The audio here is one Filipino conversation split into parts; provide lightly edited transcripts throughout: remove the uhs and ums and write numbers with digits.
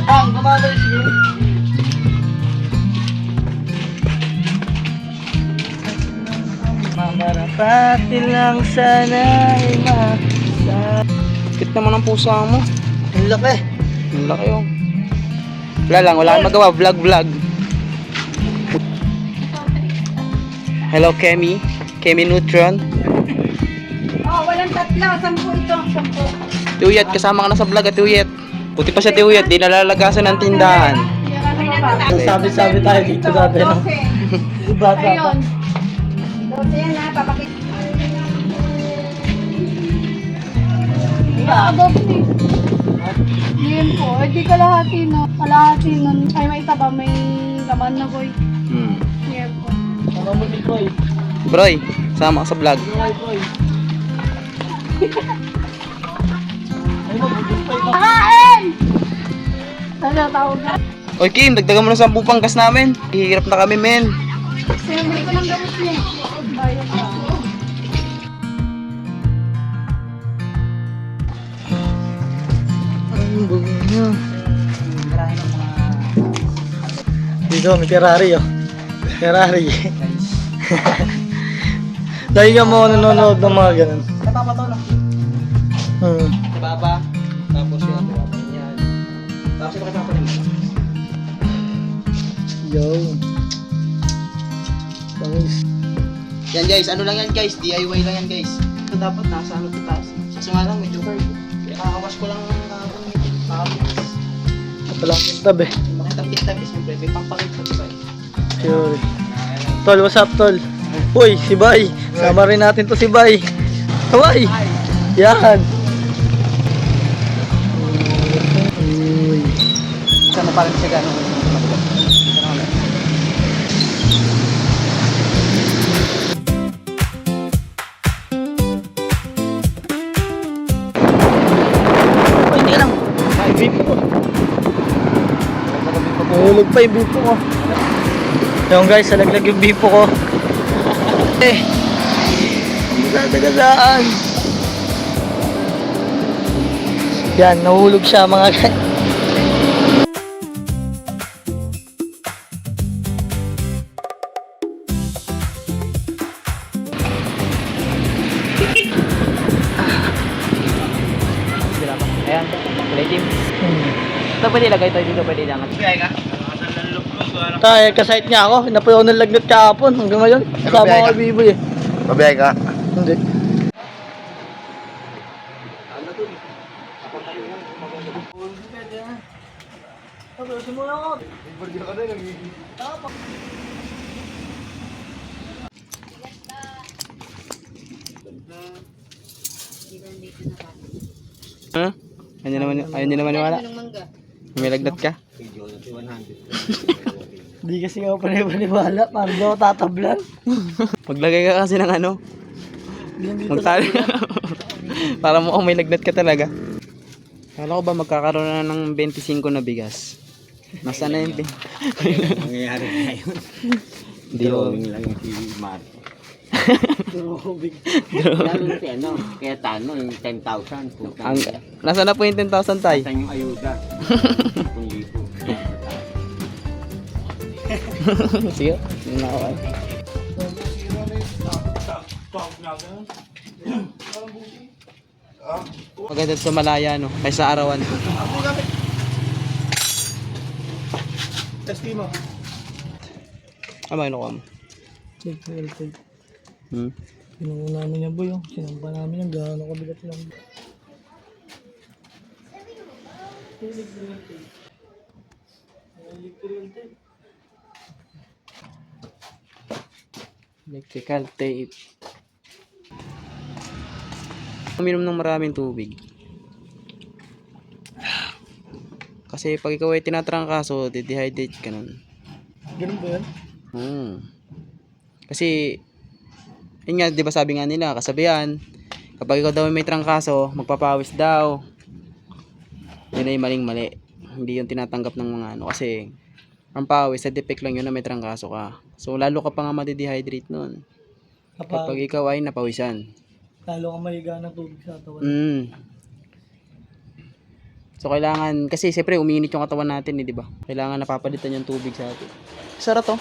Ang gumagay siya. Mamarapati lang sana ay makita. Kit naman ang pusa mo. Ang laki. Ang laki oh. Wala kang magawa. Vlog. Hello, Kemi. Kemi Neutron. Oh, walang tatlo. 10 ito. 10. Tuyet, kasama ka na sa vlog at Tuyet. Puti pa siya Tuyet, di nalalagasan ng tindahan. Sabi-sabi tayo dito dati, no? Bata pa. Ayun. 12 yan ha, papakita. Adopt ni. Ngayon po, hindi kalahati no. Kalahati nun. Ay, may isa ba? May laman na boy. Ngayon po. Sama mo si Troy. Broy, sama ka sa vlog. Kain! Ano tawag na? Oy Kim, dagdagan mo na 10 panggas namin. Hihirap na kami, men. Sinabili ko ng gamot niya. Bayad pa. Ang bugo niya. Dito, may Ferrari, oh. Ferrari. Dahil ka mo nanonood ng mga ganun. Napapataw na. Sa baba. Tapos yun, yan. Tapos ito kasama naman. Yo. Tangis. Yan guys, ano lang yan guys, DIY lang yan guys. Ito dapat nasa ano sa taas. Kasi nga lang medyo curve. Kaya kakawas ko lang kahapon. Kapalang kintab eh. Makitang-kitang eh, siyempre may pampakita sa tayo. Sure. Tol, what's up tol? Uy, si Bay. Sama rin natin to si Bay. Kawai. Yan. Uy. Sana parang siya gano'n. Uy, hindi ka lang. Ay, beef ko. Mahulog pa yung beef ko. Yung guys, salaglag yung beef ko. Eh. Dagasaan. Yan, nahulog siya mga guys. Ayan, kulay team. Ito pwede ilagay tayo dito, pwede ilangat. Tayo, kasite niya ako. Napayaw ng lagnat kahapon. Hanggang ngayon, kasama ko kay Biboy eh. Pabiyay ka? Hindi. Huh? Ayaw niyo naman wala. May lagnat ka? Hindi kasi ako panay-paniwala. Parang daw tatablan. Maglagay ka kasi ng ano. Magtali. Para mo may lagnat ka talaga. Kala ko ba magkakaroon na ng 25 na bigas? Nasaan na yun? Nangyayari na yun. Hindi ko. Drawing lang yung si Marco. Lalo si ano, kaya tano yung 10,000. Ang, nasaan na po yung 10,000 tay? Saan yung ayuda? 10,000. Sige. Yun na ako ay. Maganda sa Malaya no, kaysa arawan. Testi mo. Ano kinukuha mo? Pinuuna namin niya boy. Sinampa namin yung gano'n kabigat lang. Electrical tape. Uminom ng maraming tubig. Kasi pag ikaw ay tinatrangkaso, dehydrate ka nun. Ganun ba yan? Kasi, yun nga, di ba sabi nga nila, kasabihan, kapag ikaw daw may trangkaso, magpapawis daw. Yun ay maling-mali. Hindi yung tinatanggap ng mga ano. Kasi, ang pawis, sa defect lang yun na may trangkaso ka. So, lalo ka pa nga madidehydrate nun. Kapag ikaw ay napawisan. Lalo ka mahiga ng tubig sa katawan. So kailangan, kasi siyempre umiinit yung katawan natin di ba? Kailangan napapalitan yung tubig sa atin. Sarap to.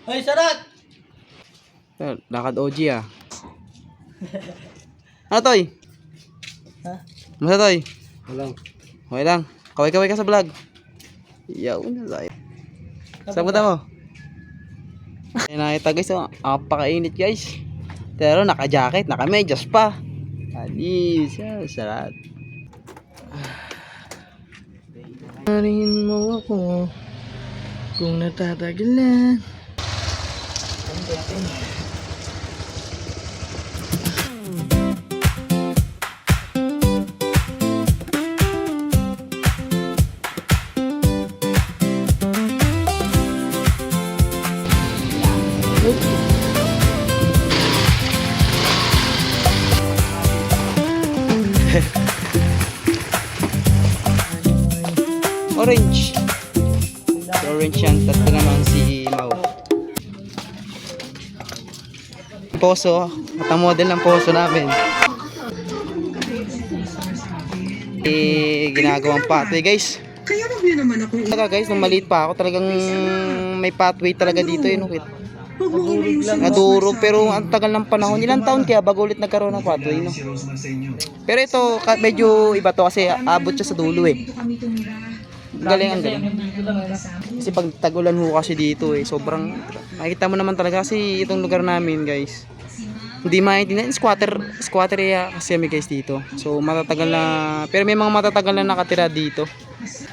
Hoy, sarat! Lakad OG ah. Ano Toy? Ha? Masa Toy? Walang. Okay lang. Kaway-kaway ka sa vlog. Yaw na tayo. Saan punta mo? Ay nakita guys, oh, apakainit guys. Pero naka-jacket, naka-medyas pa. Alis, sarap. Marin mo ako kung natatagalan. Orange. Si orange yan. Tatlo naman si Mau. Poso. At ang model ng poso namin. Ginagawang pathway guys. Talaga guys, nung maliit pa ako talagang may pathway talaga dito yun. Nadurog pero ang tagal ng panahon. Ilang taon kaya bago ulit nagkaroon ng pathway no? Pero ito medyo iba to kasi abot siya sa dulo eh. Galing ang galing. Kasi pag tag-ulan ho kasi dito eh, sobrang makikita mo naman talaga kasi itong lugar namin guys. Hindi maintindihan, squatter area kasi kami guys dito. So matatagal na, pero may mga matatagal na nakatira dito.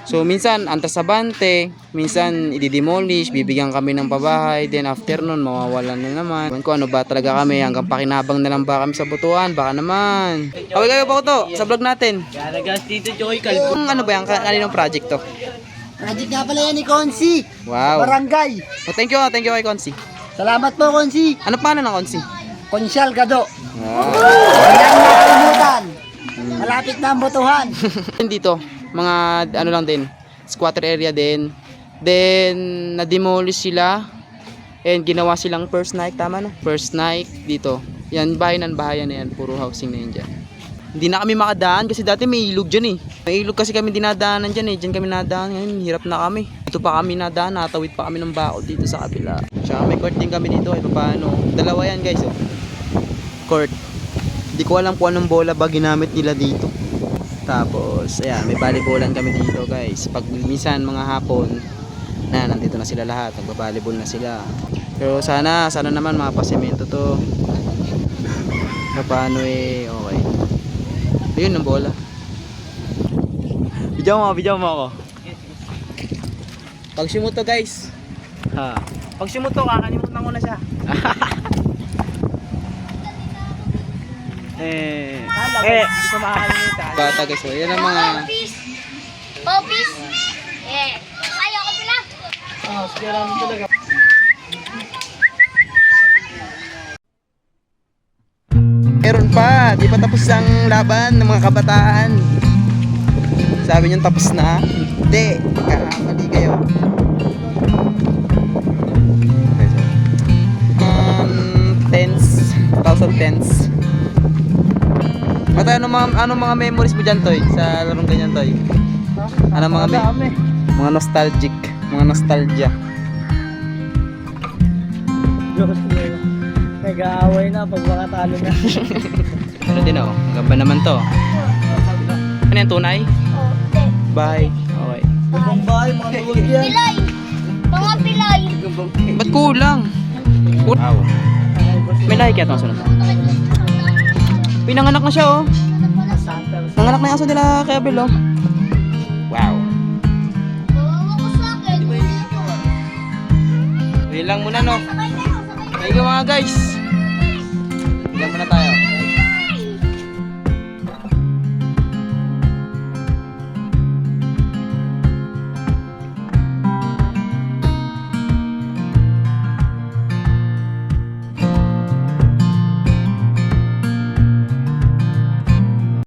So minsan antas sa bante, minsan i-demolish, bibigyan kami ng pabahay, then after nun mawawalan na naman. Kung ano ba talaga kami, hanggang pakinabang na lang ba kami sa butuan, baka naman. Kaway kayo po to sa vlog natin. Ganagas dito, Choy, kalbo. Ano ba yan? Kaninong project to? Project nga pala yan ni Konsi. Wow. Barangay. Oh, thank you kay Konsi. Salamat po, Konsi. Ano pa ng Konsi? Konsyal Gado. Wow. Walang nakalimutan. Malapit na ang botohan. Dito, mga ano lang din, squatter area din. Then, na-demolish sila. And ginawa silang first night, tama no? First night dito. Yan, bahayan na yan. Puro housing na yan dyan. Hindi na kami makadaan kasi dati may ilog dyan eh. May ilog kasi kami dinadaanan dyan eh. Dyan kami nadaan. Ngayon, hirap na kami. Dito pa kami nadaan. Natawid pa kami ng bakod dito sa kabila. Tsaka may court din kami dito. Paano? Dalawa yan guys oh. Court. Hindi ko alam kung anong bola ba ginamit nila dito. Tapos, ayan, may volleyballan kami dito guys. Pag minsan mga hapon, nandito na sila lahat. Nagbabalibol na sila. Pero sana naman mga pasemento to. Paano eh, okay. Ayun ang bola. Bidyaw mo ako. Pag simuto guys. Ha. Pag simuto kakalimutan ko na siya. Gusto makakalimutan. Bata guys, so yan ang mga Popis? Eh, ayaw ko pala. Talaga. meron pa, di pa tapos ang laban ng mga kabataan. Sabi niyo tapos na? Hindi, kakamali kayo. Tens, 2010s. At ano mga memories mo dyan, Toy? Sa larong ganyan, Toy? Ano mga nostalgia. Nag-aaway na pag makatalo na. Ano din oh, gamba naman to. Ano yan, tunay? Oh, hindi. Bye. Okay. Ibang bahay, mga tulog yan. Pilay. Mga pilay. Ba't kulang? Wow. May lahi kaya itong sunod. Pinanganak na siya oh. Nanganak na yung aso nila kay Abel oh. Wow. Bawa ko sa akin. Yun lang muna no. Sakay tayo, sakay tayo. Thank you mga guys. Yan muna tayo.